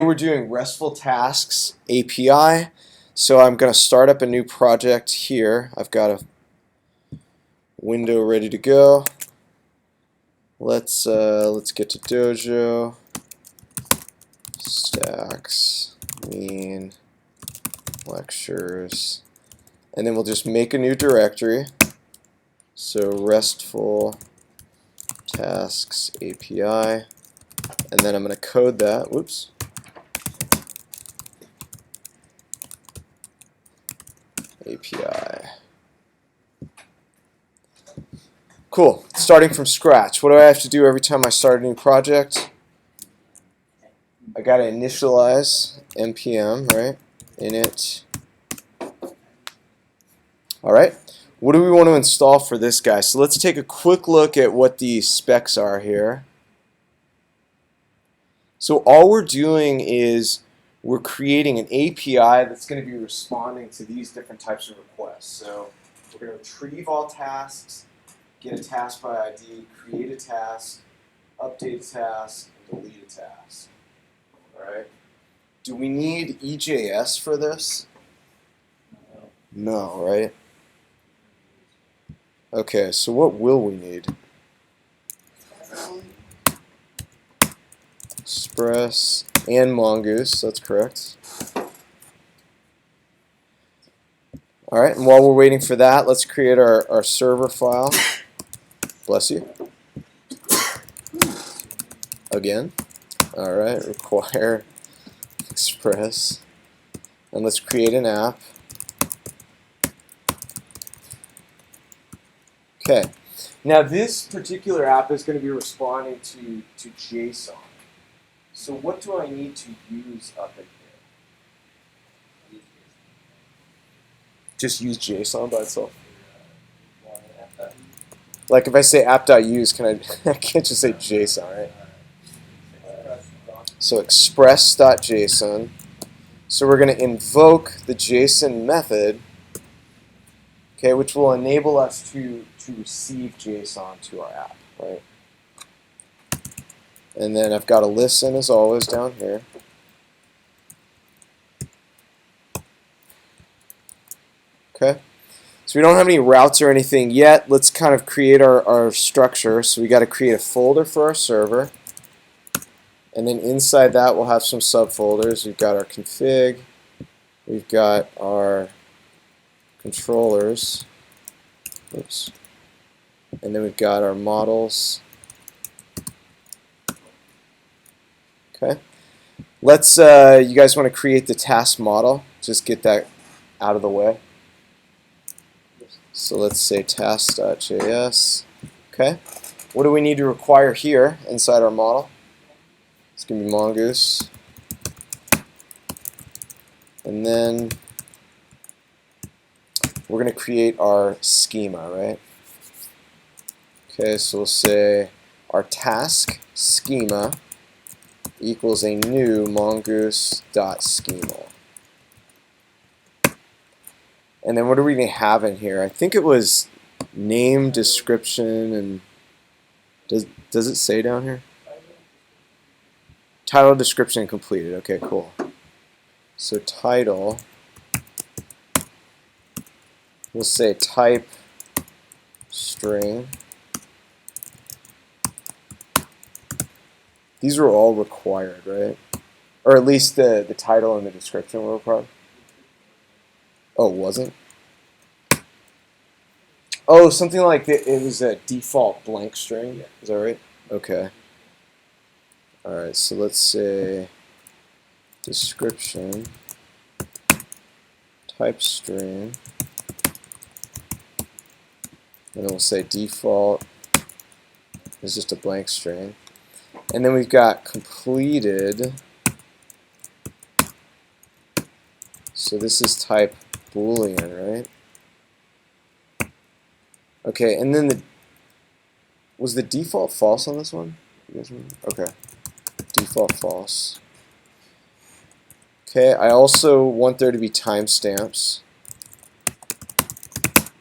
We're doing Restful Tasks API, so I'm going to start up a new project here. I've got a window ready to go. Let's get to Dojo, stacks, mean, lectures, and then we'll just make a new directory. So Restful Tasks API, and then I'm going to code that. Whoops. API. Cool. Starting from scratch. What do I have to do every time I start a new project? I got to initialize npm, right? Init. All right. What do we want to install for this guy? So let's take a quick look at what the specs are here. So all we're doing is we're creating an API that's going to be responding to these different types of requests. So we're going to retrieve all tasks, get a task by ID, create a task, update a task, and delete a task. All right. Do we need EJS for this? No, right? Okay, so what will we need? Express and Mongoose, that's correct. All right, and while we're waiting for that, let's create our server file. Bless you. Again. All right, require Express. And let's create an app. Okay. Now this particular app is going to be responding to JSON. So what do I need to use up in here? Just use JSON by itself. Like if I say app.use, can I can't just say JSON, right? So express.json. So we're going to invoke the JSON method, okay, which will enable us to receive JSON to our app, right? And then I've got a listen as always down here. Okay. So we don't have any routes or anything yet. Let's kind of create our structure. So we got to create a folder for our server. And then inside that we'll have some subfolders. We've got our config. We've got our controllers. Oops. And then we've got our models. Okay. Let's, you guys want to create the task model. Just get that out of the way. So let's say task.js. Okay. What do we need to require here inside our model? It's going to be Mongoose. And then we're going to create our schema, right? Okay, so we'll say our task schema equals a new mongoose.schema. And then what do we have in here? I think it was name, description, and does it say down here? Title, description completed. Okay, cool. So title, we'll say type string. These were all required, right? Or at least the title and the description were required. Oh, it wasn't? Oh, something like it was a default blank string. Yeah. Is that right? Okay. All right, so let's say description, type string, and then we'll say default is just a blank string. And then we've got completed. So this is type Boolean, right? Okay, and then was the default false on this one? You guys remember? Okay, default false. Okay, I also want there to be timestamps.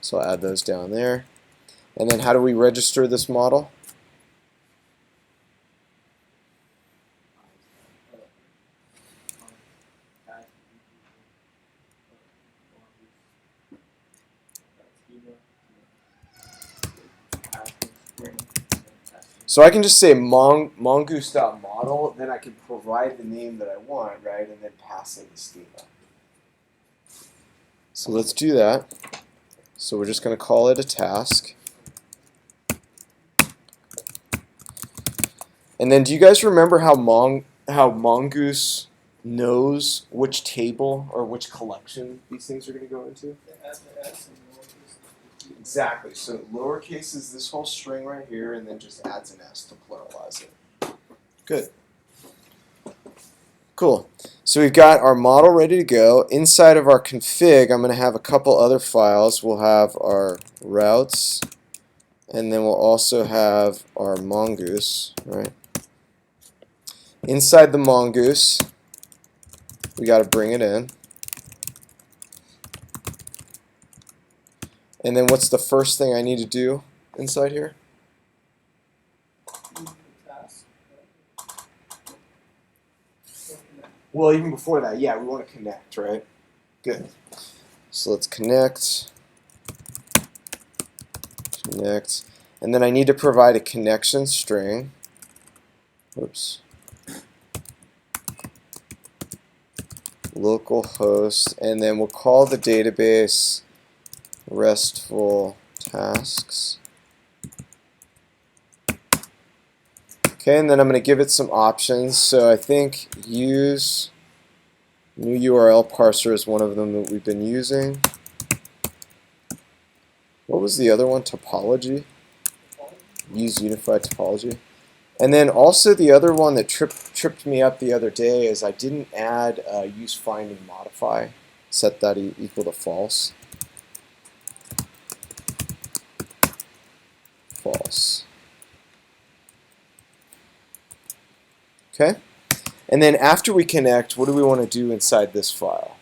So I'll add those down there. And then how do we register this model? So I can just say mongoose.model, then I can provide the name that I want, right, and then pass in the schema. So let's do that. So we're just going to call it a task. And then do you guys remember how Mongoose knows which table or which collection these things are going to go into? Exactly. So lowercase is this whole string right here, and then just adds an S to pluralize it. Good. Cool. So we've got our model ready to go. Inside of our config, I'm going to have a couple other files. We'll have our routes, and then we'll also have our mongoose, right? Inside the mongoose, we got to bring it in. And then what's the first thing I need to do inside here? Well, even before that, yeah, we want to connect, right? Good. So let's connect. Connect. And then I need to provide a connection string. Oops. Localhost, and then we'll call the database Restful tasks. Okay, and then I'm going to give it some options. So I think use new URL parser is one of them that we've been using. What was the other one? Topology? Use unified topology. And then also the other one that tripped me up the other day is I didn't add use find and modify. Set that equal to false. False. Okay? And then after we connect, what do we want to do inside this file?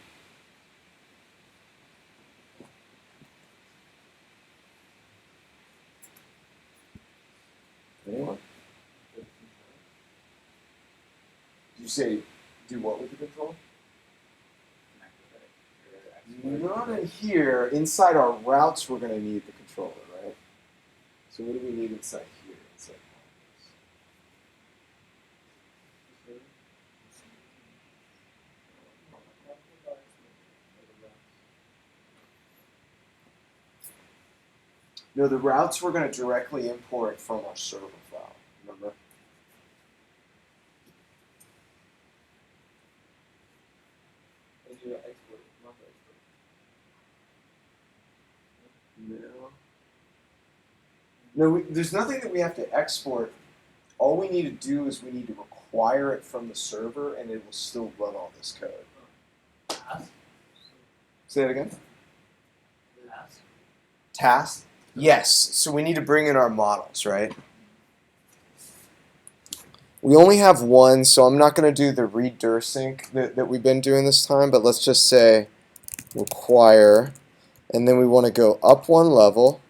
Anyone? Did you say do what with the control? Not in here. Inside our routes, we're going to need the controller, right? So what do we need inside here? Inside no, the routes we're going to directly import from our server file. Remember? No, there's nothing that we have to export. All we need to do is we need to require it from the server, and it will still run all this code. Say that again? Task? Yes. So we need to bring in our models, right? We only have one, so I'm not going to do the read-dir sync that we've been doing this time, but let's just say require, and then we want to go up one level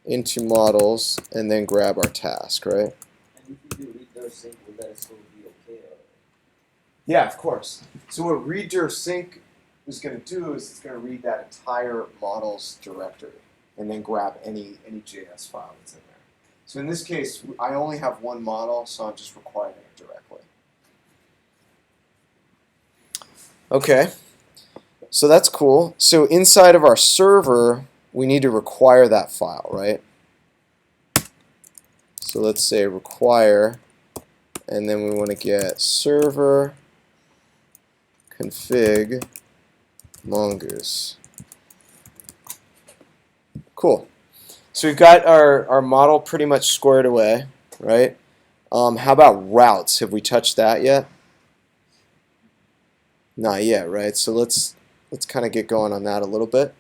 into models, and then grab our task, right? And if you do read-dir sync, will that still be okay? Or? Yeah, of course. So what read-dir sync is going to do is it's going to read that entire models directory and then grab any JS file that's in there. So in this case, I only have one model, so I'm just requiring it directly. Okay, so that's cool. So inside of our server, we need to require that file, right? So let's say require, and then we want to get server config mongoose. Cool. So we've got our model pretty much squared away, right? How about routes? Have we touched that yet? Not yet, right? So let's kind of get going on that a little bit.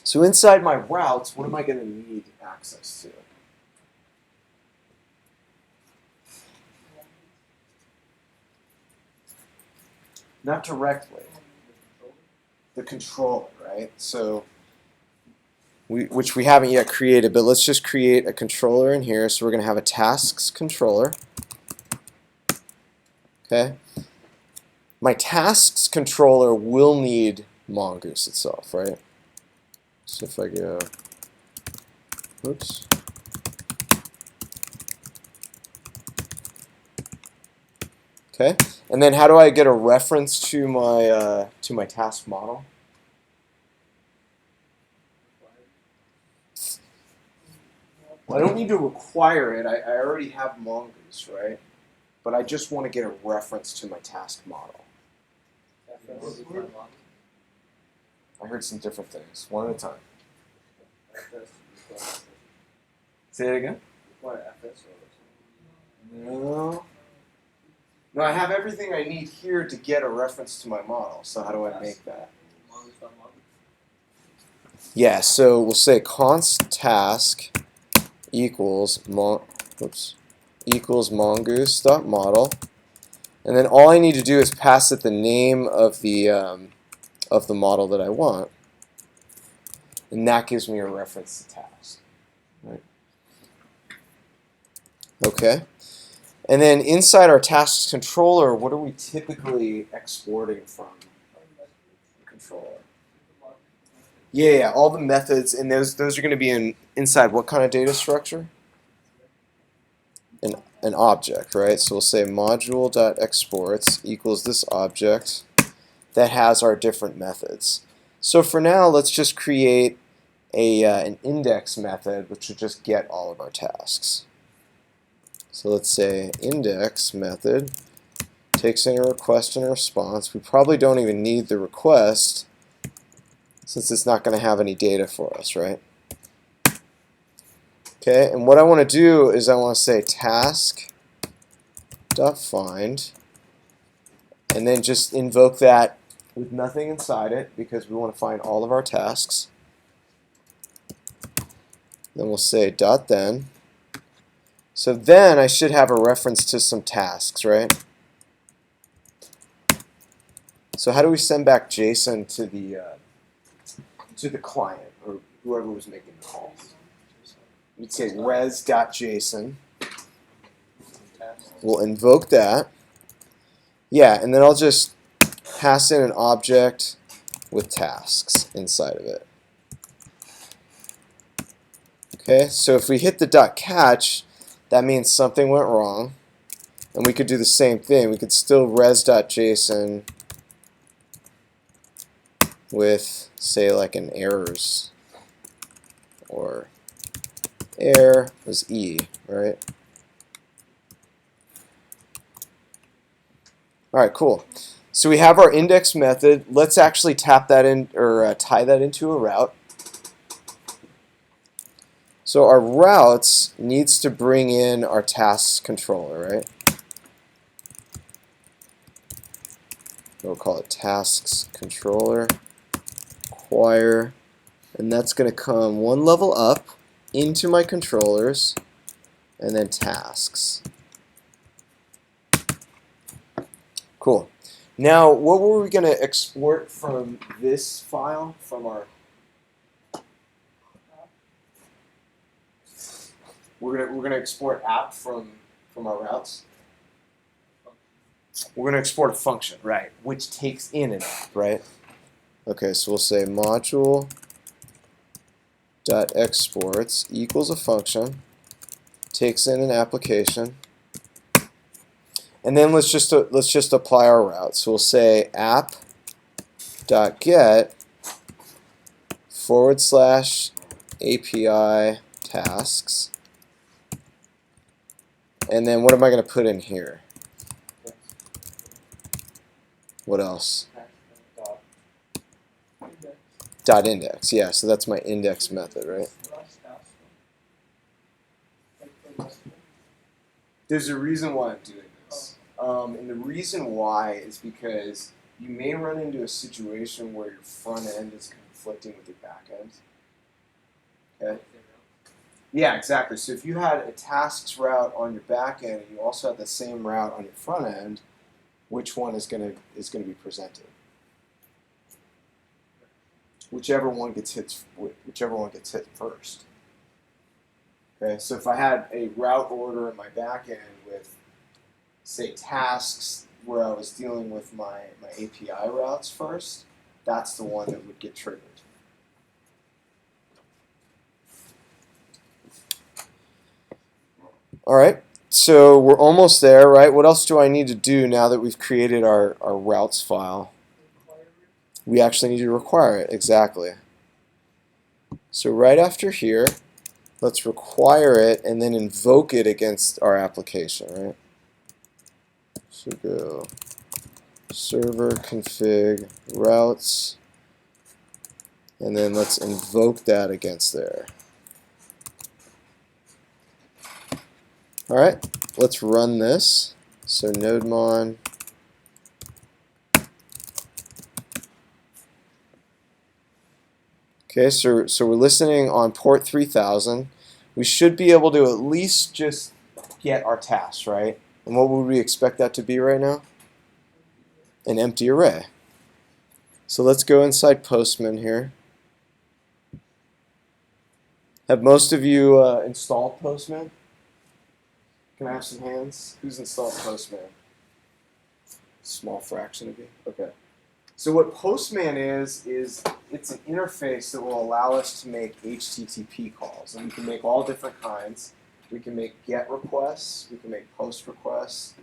So inside my routes, what am I going to need access to? Not directly. The controller, right? So, which we haven't yet created, but let's just create a controller in here. So we're going to have a tasks controller. Okay. My tasks controller will need mongoose itself, right? So if I go, oops, Okay, and then how do I get a reference to my task model? Well, I don't need to require it. I already have Mongoose, right? But I just want to get a reference to my task model. I heard some different things. One at a time. Say it again. No. No, I have everything I need here to get a reference to my model. So how do I make that? Yeah, so we'll say const task equals mongoose.model, and then all I need to do is pass it the name of the model that I want, and that gives me a reference to task. Right. Okay, and then inside our tasks controller, what are we typically exporting from the controller? Yeah, all the methods, and those are going to be inside what kind of data structure? An object, right? So we'll say module.exports equals this object that has our different methods. So for now, let's just create an index method, which will just get all of our tasks. So let's say index method takes in a request and a response. We probably don't even need the request since it's not going to have any data for us, right? Okay, and what I want to do is I want to say task.find, and then just invoke that with nothing inside it because we want to find all of our tasks. Then we'll say .then. So then I should have a reference to some tasks, right? So how do we send back JSON to the client or whoever was making the call? We'd say res.json. We'll invoke that. Yeah, and then I'll just pass in an object with tasks inside of it. Okay, so if we hit the .catch, that means something went wrong. And we could do the same thing. We could still res.json with, say, like an errors, or error was E, right? All right, cool. So we have our index method. Let's actually tap that in, or tie that into a route. So our routes needs to bring in our tasks controller, right? We'll call it tasks controller, acquire, and that's going to come one level up into my controllers, and then tasks. Cool. Now, what were we going to export from this file, from our... We're gonna export app from our routes. We're gonna export a function, right, which takes in an app, right? Okay, so we'll say module.exports equals a function, takes in an application, and then let's just apply our route. So we'll say app.get /API tasks. And then what am I going to put in here? What else? .index. Yeah, so that's my index method, right? There's a reason why I'm doing this. And the reason why is because you may run into a situation where your front end is conflicting with your back end. Okay? Yeah, exactly. So if you had a tasks route on your back end and you also have the same route on your front end, which one is going to be presented? Whichever one gets hit first. Okay, so if I had a route order in my back end with, say, tasks where I was dealing with my API routes first, that's the one that would get triggered. All right, So we're almost there, right? What else do I need to do now that we've created our routes file? We actually need to require it, exactly. So right after here, let's require it and then invoke it against our application, right? So go server config routes, and then let's invoke that against there. All right, let's run this. So nodemon. Okay, so we're listening on port 3000. We should be able to at least just get our task, right? And what would we expect that to be right now? An empty array. So let's go inside Postman here. Have most of you installed Postman? Can I have some hands? Who's installed Postman? Small fraction of you. Okay. So what Postman is it's an interface that will allow us to make HTTP calls, and we can make all different kinds. We can make GET requests. We can make POST requests,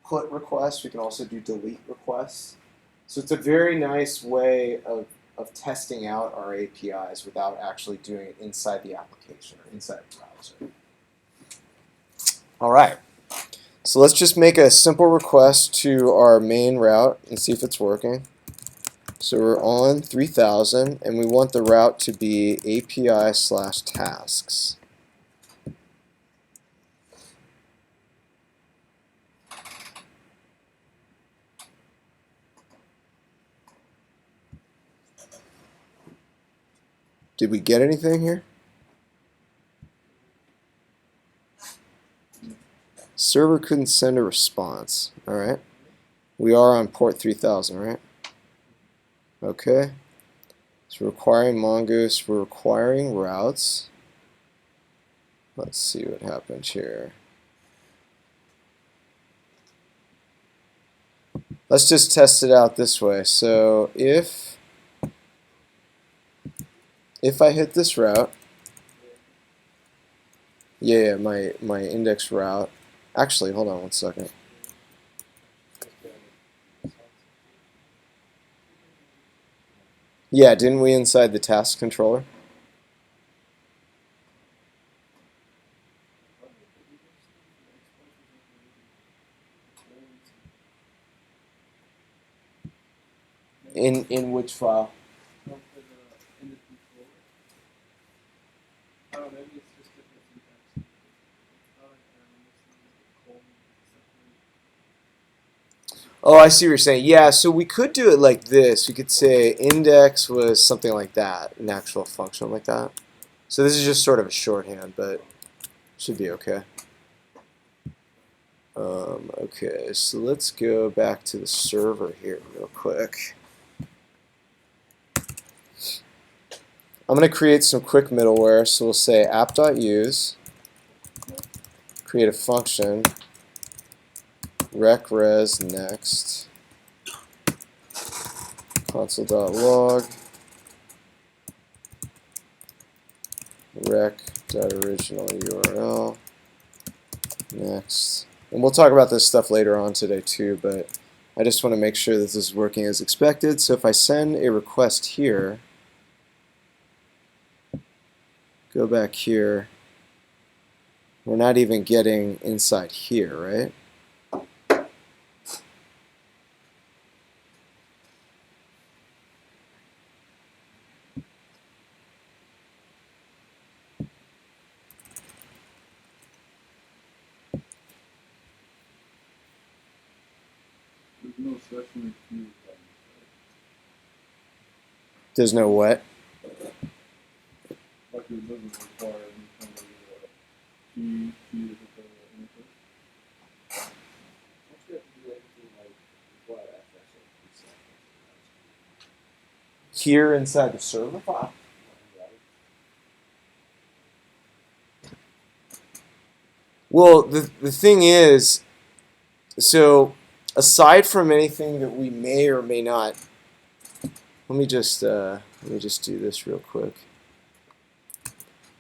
PUT requests. We can also do delete requests. So it's a very nice way of testing out our APIs without actually doing it inside the application or inside the browser. All right. So let's just make a simple request to our main route and see if it's working. So we're on 3000 and we want the route to be API/tasks. Did we get anything here? Server couldn't send a response. All right. We are on port 3000, right? Okay. So requiring Mongoose, we're requiring routes. Let's see what happens here. Let's just test it out this way. So if I hit this route, yeah, my index route. Actually, hold on one second. Yeah, didn't we inside the task controller? In which file? Oh, I see what you're saying. Yeah, so we could do it like this. We could say index was something like that, an actual function like that. So this is just sort of a shorthand, but should be okay. Okay, so let's go back to the server here real quick. I'm going to create some quick middleware, so we'll say app.use, create a function, recres next, console.log, rec.original URL, next. And we'll talk about this stuff later on today too, but I just want to make sure that this is working as expected. So if I send a request here, go back here, we're not even getting inside here, right? No session queue. There's no what? Like it doesn't require any kind of key to the interface. Don't you have to do anything like require access? Here inside the server file? Well, the thing is, so aside from anything that we may or may not, let me just do this real quick.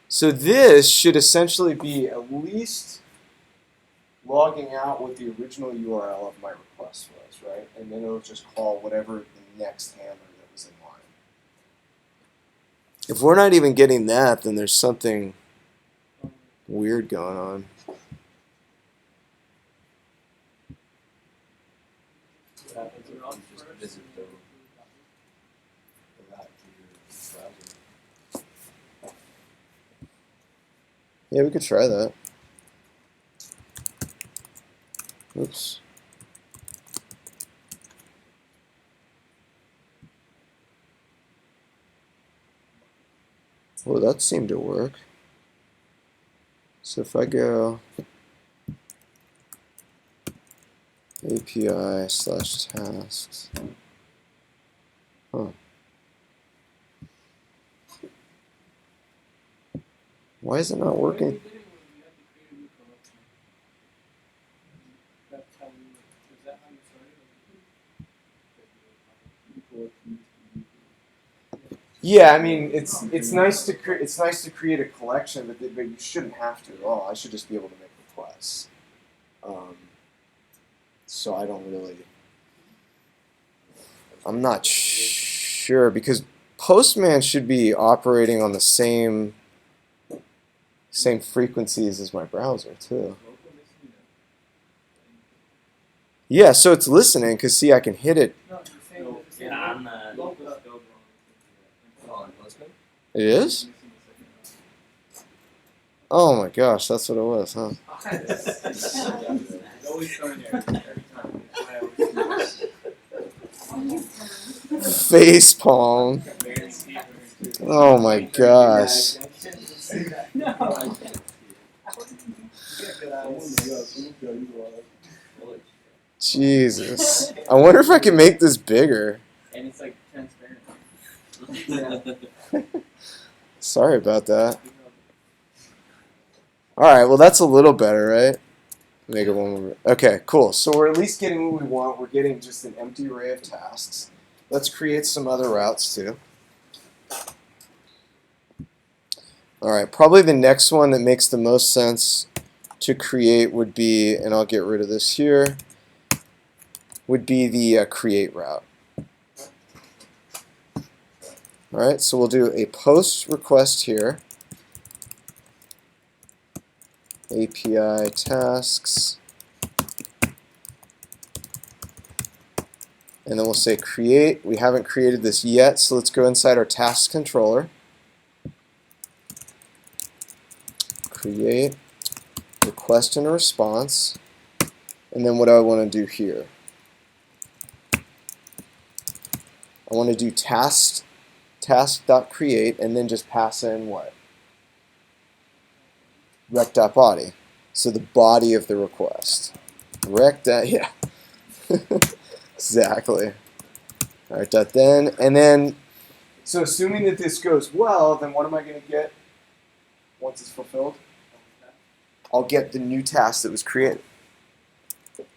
So this should essentially be at least logging out what the original URL of my request was, right? And then it'll just call whatever the next handler that was in line. If we're not even getting that, then there's something weird going on. What happens if you just visit the route to your browser? Yeah, we could try that. Oops. Well, that seemed to work. So if I go API/tasks, huh? Why is it not working? Yeah, I mean it's nice to create a collection, but you shouldn't have to at all. I should just be able to make requests. So I don't really. I'm not sure because Postman should be operating on the same frequencies as my browser too. Yeah, so it's listening because see, I can hit it. Yeah, on the Postman? It is? Oh my gosh, that's what it was, huh? Face palm. Oh my gosh. Jesus. I wonder if I can make this bigger. And it's like transparent. Sorry about that. Alright, well that's a little better, right? Make it one more. Okay, cool. So we're at least getting what we want. We're getting just an empty array of tasks. Let's create some other routes too. Alright, probably the next one that makes the most sense to create would be, and I'll get rid of this here, would be the create route. Alright, so we'll do a post request here. API tasks. And then we'll say create. We haven't created this yet, so let's go inside our tasks controller. Create request and a response. And then what do I want to do here? I want to do task.create and then just pass in what? Rec.body. So the body of the request. Yeah. Exactly. Alright, then, and then, so assuming that this goes well, then what am I going to get once it's fulfilled? I'll get the new task that was created.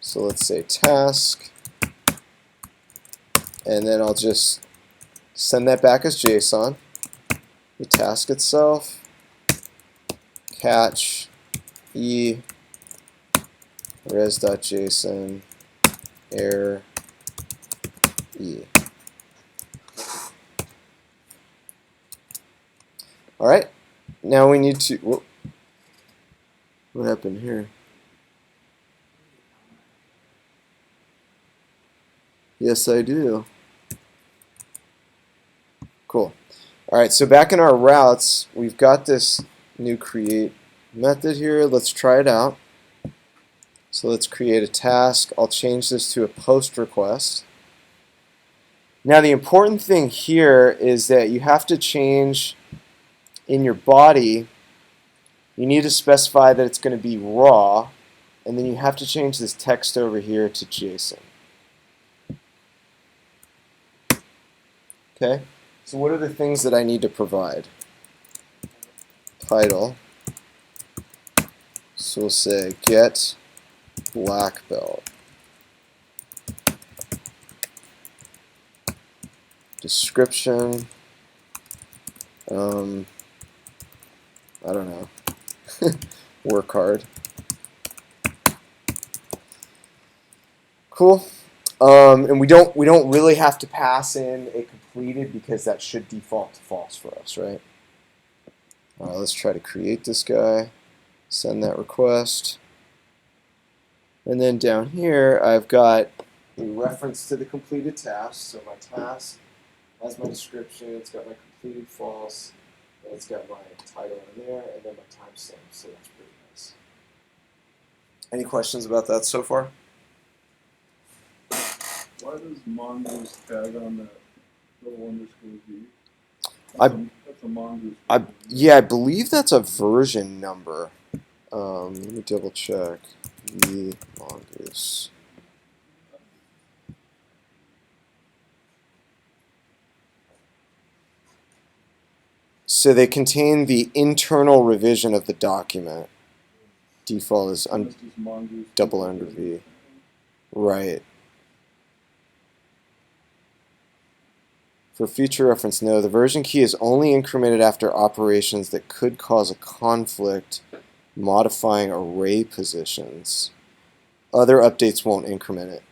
So let's say task, and then I'll just send that back as JSON. The task itself, catch, res.json, error, Alright, now we need to, whoop, what happened here? Yes, I do. Cool. Alright, so back in our routes, we've got this new create method here. Let's try it out. So let's create a task. I'll change this to a post request. Now the important thing here is that you have to change in your body, you need to specify that it's going to be raw, and then you have to change this text over here to JSON. Okay, so what are the things that I need to provide? Title. So we'll say get black belt. Description. I don't know. Work hard. Cool. And we don't really have to pass in a completed because that should default to false for us, right? All right, let's try to create this guy, send that request. And then down here, I've got a reference to the completed task. So my task has my description, it's got my completed false, and it's got my title in there, and then my timestamp. So that's pretty nice. Any questions about that so far? Why does Mongoose tag on that little underscore V? That's a Mongoose. Yeah, I believe that's a version number. Let me double check. The Mongoose. So they contain the internal revision of the document. Default is It's just Mongoose double under V. Right. For future reference, no. The version key is only incremented after operations that could cause a conflict modifying array positions. Other updates won't increment it.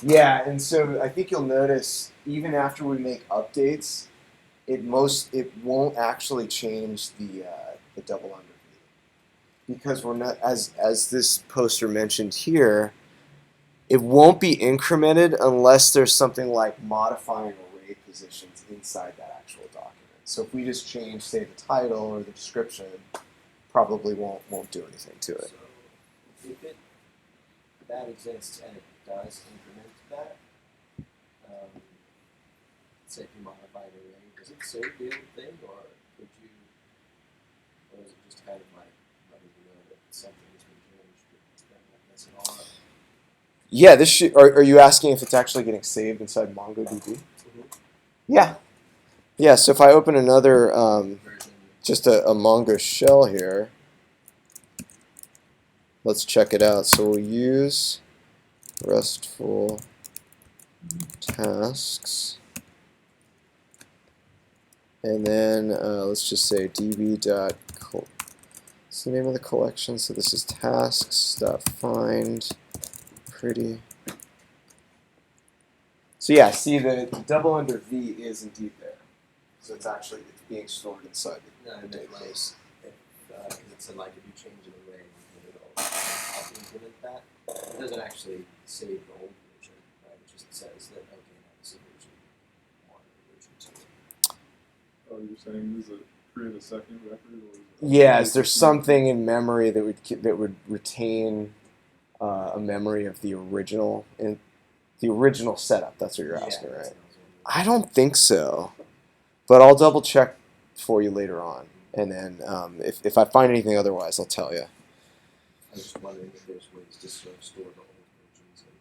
Yeah, and so I think you'll notice even after we make updates, it won't actually change the double under V, because we're not, as this poster mentioned here, it won't be incremented unless there's something like modifying array positions inside that actual document. So if we just change, say, the title or the description, probably won't do anything to it. So if that exists and it does increment that, say if you modify an array, does it save the old thing, or could you, or is it just kind of like letting you know that something has been changed, but then not mess it all up? Yeah, this should. Are you asking if it's actually getting saved inside MongoDB? Yeah. Yeah. So if I open another, just a Mongo shell here, let's check it out. So we'll use Restful tasks, and then let's just say db. What's the name of the collection? So this is tasks.find. Pretty. So yeah, see the double under V is indeed there. So it's being stored inside the database. Because it said like if you change an array, it'll implement that. It doesn't actually save the old version, right? It just says that okay, now this is version 1 or version 2. Oh, you're saying does it create a second record? Or Yeah, is there something in memory that would retain a memory of the original setup? That's what you're asking, right? I don't think so, but I'll double check for you later on, and then if I find anything otherwise, I'll tell you. I was just wondering if there's ways to sort of store the old versions and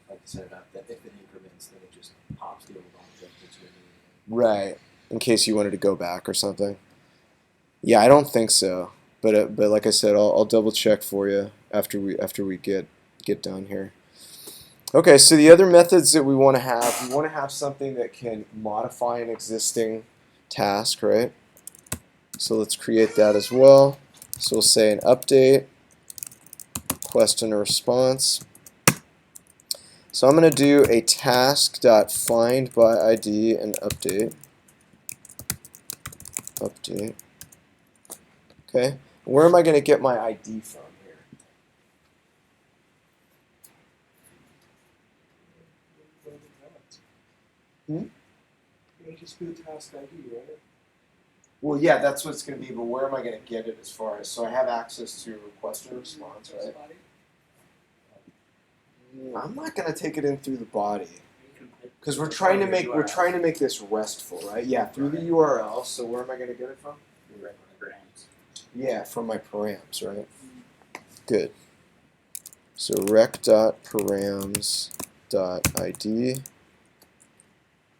like set it up that if it increments, then it just pops the old object into a new one. Right, in case you wanted to go back or something. Yeah, I don't think so, but like I said, I'll double check for you after we get done here. Okay, so the other methods that we want to have something that can modify an existing task, right? So let's create that as well. So we'll say an update, question or response. So I'm going to do a task.findById and update. Update. Okay, where am I going to get my ID from here? It'll just be the task ID, right? Well, yeah, that's what it's going to be, but where am I going to get it as far as, so I have access to request and response, right? I'm not going to take it in through the body because we're trying to make this restful, right? Yeah, through the URL. So where am I going to get it from? Yeah, from my params, right? Good. So rec.params.id.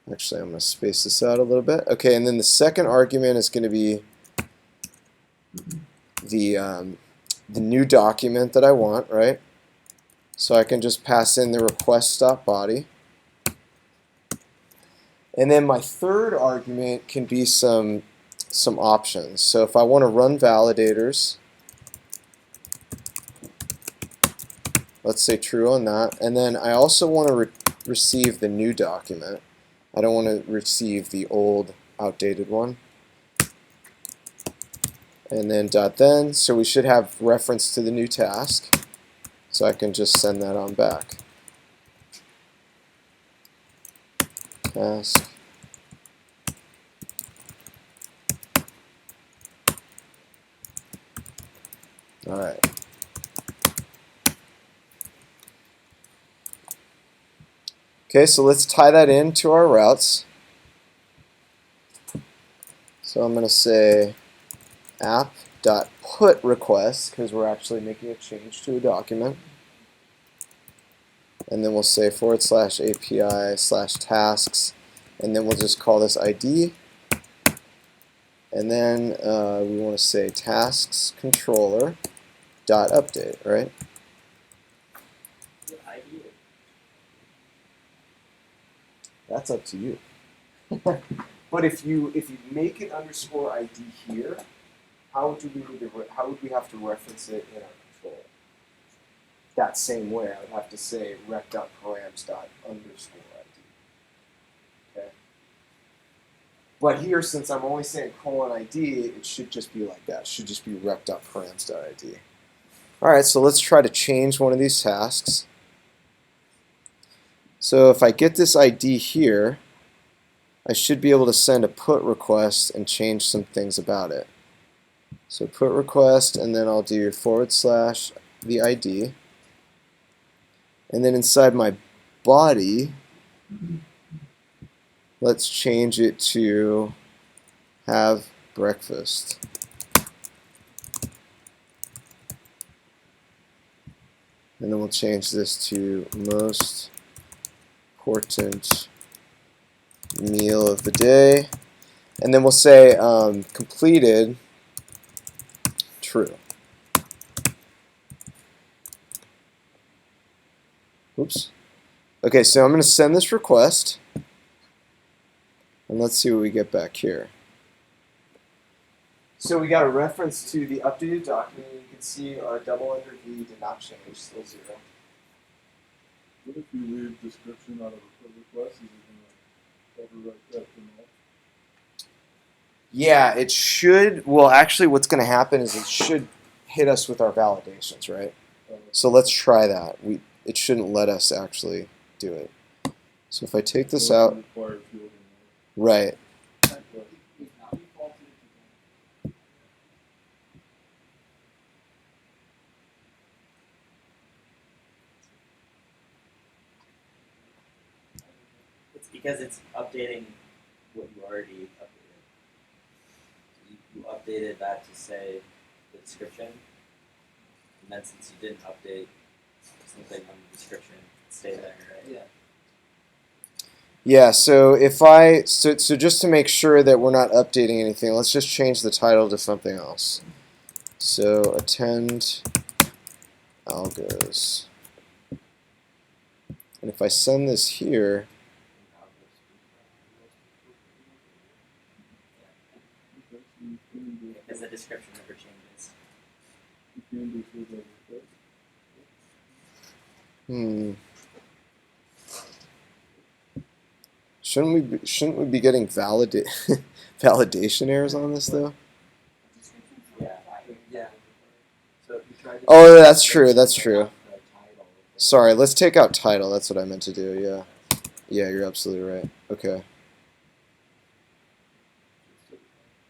Actually, I'm going to space this out a little bit. Okay, and then the second argument is going to be the new document that I want, right? So I can just pass in the request.body. And then my third argument can be some options. So if I want to run validators, Let's say true on that. And then I also want to receive the new document. I don't want to receive the old, outdated one. And then .then, so we should have reference to the new task. So I can just send that on back. Task. All right. Okay, so let's tie that into our routes. So I'm going to say app.put request, because we're actually making a change to a document. And then we'll say /API/tasks, and then we'll just call this ID. And then we want to say tasks controller dot update, right? That's up to you. But if you make it underscore ID here, how would we have to reference it in our control? That same way, I would have to say rec.params.underscore ID. Okay. But here, since I'm only saying :ID, it should just be like that. It should just be rec.params.id. All right, so let's try to change one of these tasks. So if I get this ID here, I should be able to send a put request and change some things about it. So put request, and then I'll do / the ID. And then inside my body, let's change it to have breakfast. And then we'll change this to most important meal of the day. And then we'll say completed true. Oops. Okay, so I'm going to send this request. And let's see what we get back here. So we got a reference to the updated document. You can see our double under V did not change, still 0. What if you leave description out of a request? Is it going to overwrite that to null? Yeah, it should. Well, actually, what's going to happen is it should hit us with our validations, right? So let's try that. It shouldn't let us actually do it. So if I take this out, right. It's because it's updating what you already updated. You updated that to say the description, and then since you didn't update something on the description, it stayed there, right? Yeah. Yeah, so so just to make sure that we're not updating anything, let's just change the title to something else. So attend algos. And if I send this here, Because the description never changes. Shouldn't we be getting validation errors on this though? Yeah. So if you try to Oh, that's true. That's true. Sorry, let's take out title. That's what I meant to do. Yeah. Yeah, you're absolutely right. Okay.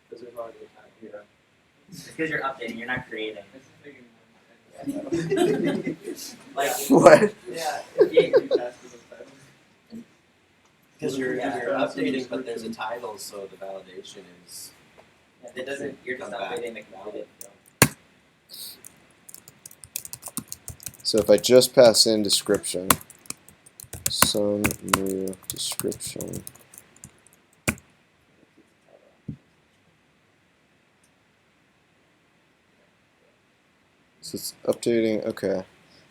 Because there's already a time here. It's because you're updating. You're not creating. Like What? Yeah. Because you're updating, but there's a title, so the validation is. Yeah, it doesn't. You're just updating the completed field. So if I just pass in description, some new description. So it's updating. Okay.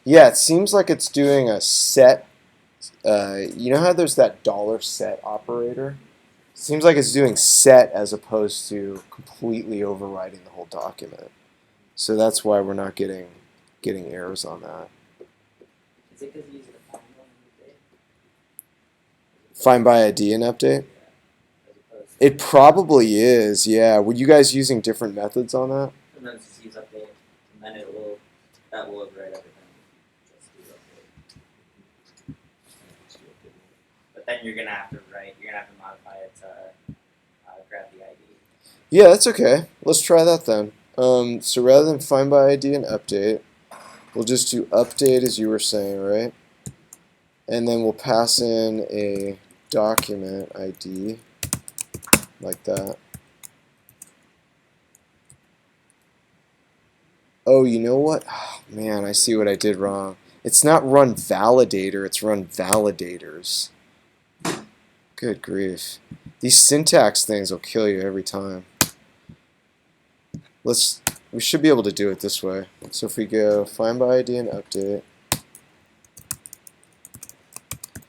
Yeah, it seems like it's doing a set. You know how there's that $set operator? Seems like it's doing set as opposed to completely overriding the whole document. So that's why we're not getting errors on that. Is it because you use the find one update? Find by ID and update. As opposed to It probably is. Yeah. Were you guys using different methods on that? sometimes just use update, and then that will override everything. Just do update. But then you're gonna have to modify it to grab the ID. Yeah, that's okay. Let's try that then. So rather than find by ID and update, we'll just do update as you were saying, right? And then we'll pass in a document ID like that. Oh, you know what? Oh, man, I see what I did wrong. It's not run validator, it's run validators. Good grief. These syntax things will kill you every time. We should be able to do it this way. So if we go find by ID and update.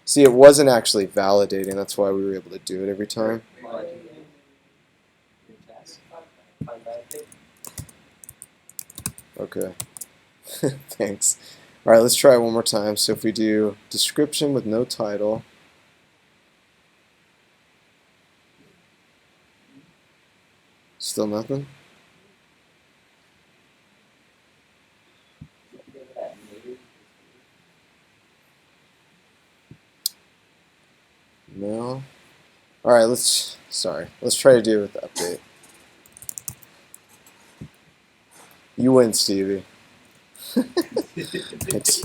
See, it wasn't actually validating, that's why we were able to do it every time. Okay. Thanks. Alright, let's try it one more time. So if we do description with no title. Still nothing? No. Alright, let's try to do it with the update. You win, Stevie. Thanks.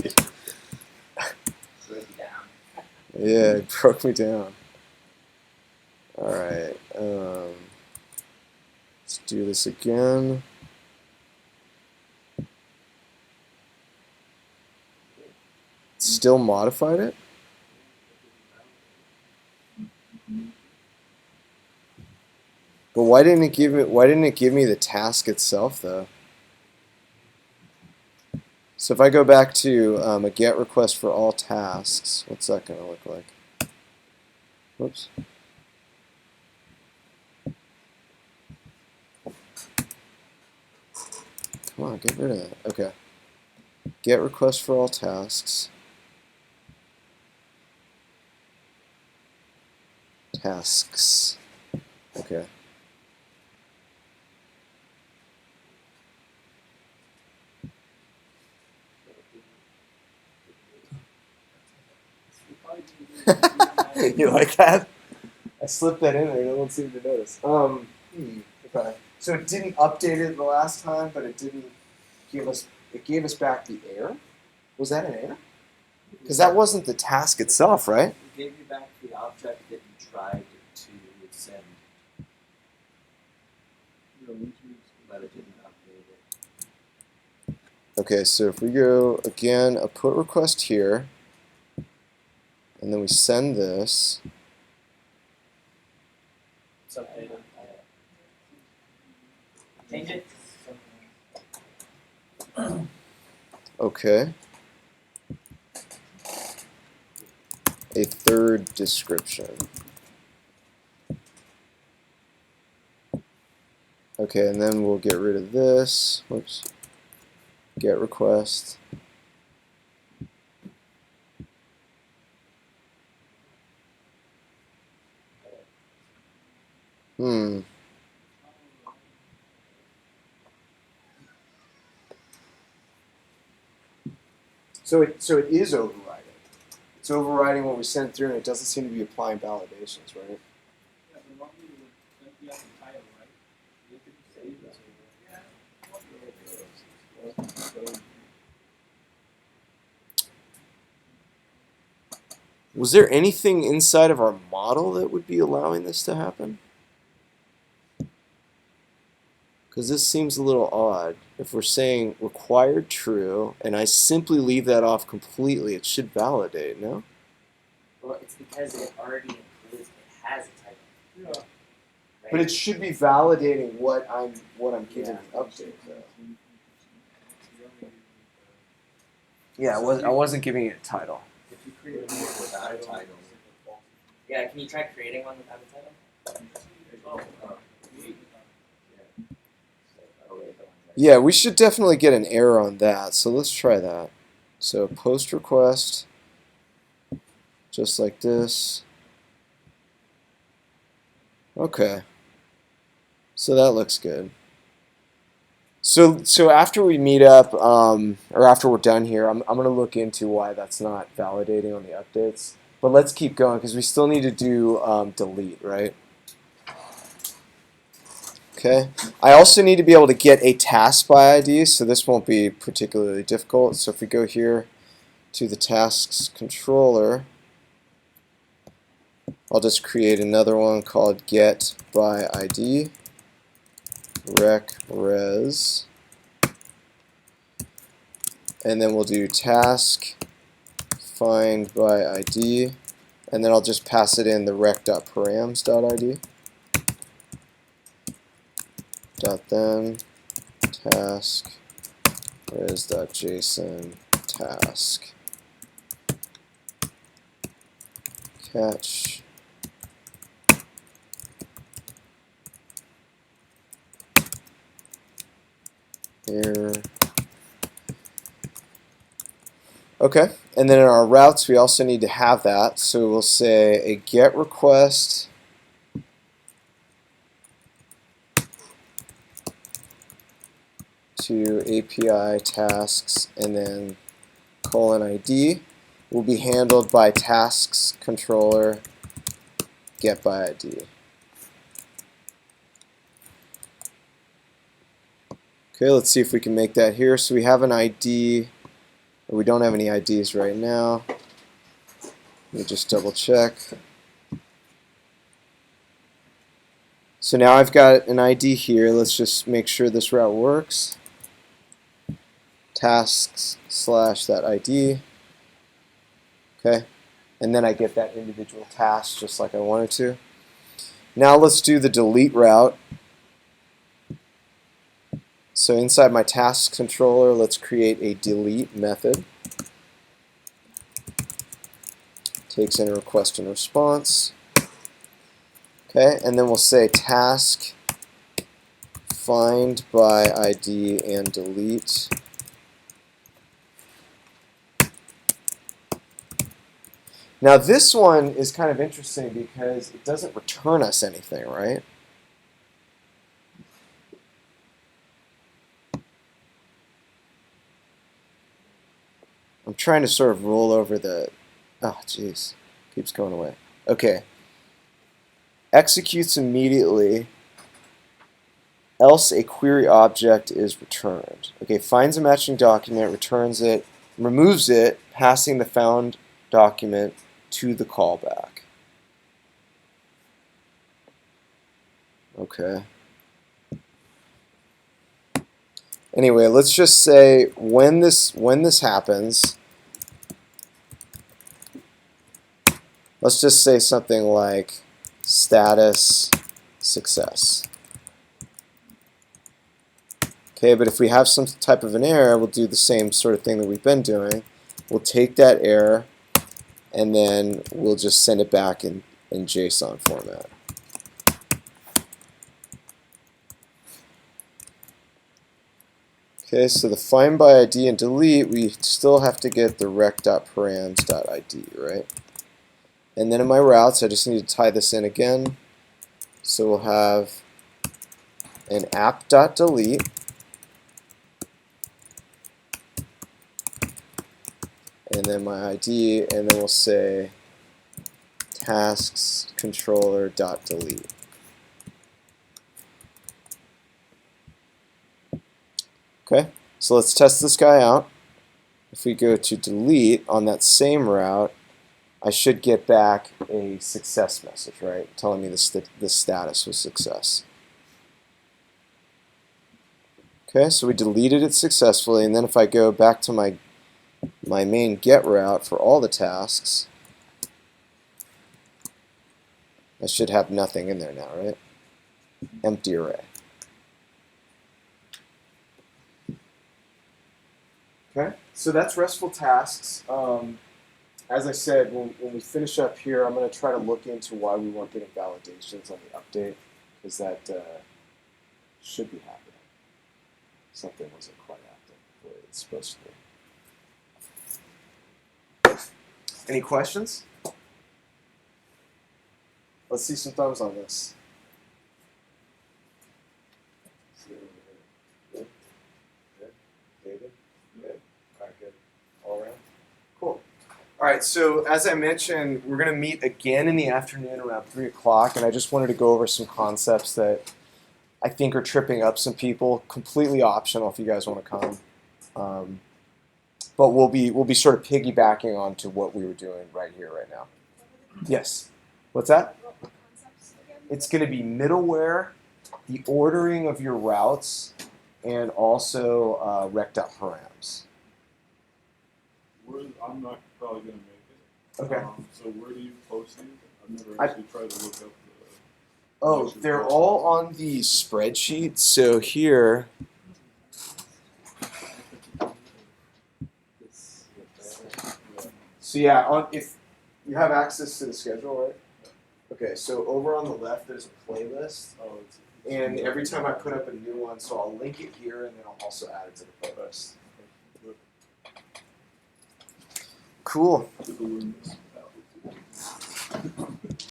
Yeah, it broke me down. Alright, let's do this again. Still modified it? But why didn't it give me the task itself though? So if I go back to a GET request for all tasks, what's that going to look like? Whoops. Come on, get rid of that. Okay. GET request for all tasks. Tasks. Okay. You like that? I slipped that in there. No one seemed to notice. Okay. So it didn't update it the last time, but it didn't give us. It gave us back the error. Was that an error? Because that wasn't the task itself, right? It gave you back the object that you tried to send, but it didn't update it. Okay. So if we go again, a put request here, and then we send this. It's updated. Change it. Okay. A third description. Okay, and then we'll get rid of this. Whoops. Get request. So it is overriding. It's overriding what we sent through, and it doesn't seem to be applying validations, right? Was there anything inside of our model that would be allowing this to happen? Because this seems a little odd. If we're saying required true, and I simply leave that off completely, it should validate, no? Well, it's because it already includes. It has a title. Yeah. Right? But it should be validating what I'm giving the update, though. Yeah, I wasn't giving it a title. If you create a model without a title, Yeah. Can you try creating one without a title? Yeah, we should definitely get an error on that, so let's try that. So post request, just like this. Okay, so that looks good. So after we meet up, or after we're done here, I'm going to look into why that's not validating on the updates. But let's keep going because we still need to do delete, right? Okay. I also need to be able to get a task by ID, so this won't be particularly difficult. So if we go here to the tasks controller, I'll just create another one called get by ID, rec res, and then we'll do task find by ID, and then I'll just pass it in the rec.params.id. Then task res.json task catch error. Okay, and then in our routes we also need to have that, so we'll say a get request to API tasks and then :ID will be handled by tasks controller get by ID. Okay, let's see if we can make that here. So we have an ID, or we don't have any IDs right now. Let me just double check. So now I've got an ID here. Let's just make sure this route works. Tasks / that ID. Okay, and then I get that individual task just like I wanted to. Now let's do the delete route. So inside my tasks controller, let's create a delete method. Takes in a request and response. Okay, and then we'll say task find by ID and delete. Now this one is kind of interesting because it doesn't return us anything, right? I'm trying to sort of roll over the, oh jeez, keeps going away. Okay, executes immediately, else a query object is returned. Okay, finds a matching document, returns it, removes it, passing the found document to the callback. Okay. Anyway, let's just say when this happens, let's just say something like status success. Okay, but if we have some type of an error, we'll do the same sort of thing that we've been doing. We'll take that error and then we'll just send it back in JSON format. Okay, so the find by ID and delete, we still have to get the rec.params.id, right? And then in my routes, I just need to tie this in again. So we'll have an app.delete, and then my ID, and then we'll say tasks controller.delete. Okay, so let's test this guy out. If we go to delete on that same route, I should get back a success message, right? Telling me the status was success. Okay, so we deleted it successfully, and then if I go back to my main get route for all the tasks, I should have nothing in there now, right? Empty array. Okay, so that's RESTful tasks. As I said, when we finish up here, I'm going to try to look into why we weren't getting validations on the update, because that should be happening. Something wasn't quite active the way it's supposed to be. Any questions? Let's see some thumbs on this. Good. Good. David? Good. All right, good. All around? Cool. All right, so as I mentioned, we're going to meet again in the afternoon around 3 o'clock, and I just wanted to go over some concepts that I think are tripping up some people. Completely optional if you guys want to come. But we'll be sort of piggybacking onto what we were doing right here, right now. Yes. What's that? It's going to be middleware, the ordering of your routes, and also rect.params. I'm not probably going to make it. Okay. So where do you post these? I've never I- actually tried to look up the. Oh, they're all on the spreadsheet. So here, so yeah, if you have access to the schedule, right? Okay, so over on the left, there's a playlist, Oh, it's and every time I put up a new one, so I'll link it here, and then I'll also add it to the playlist. Cool. to the Windows.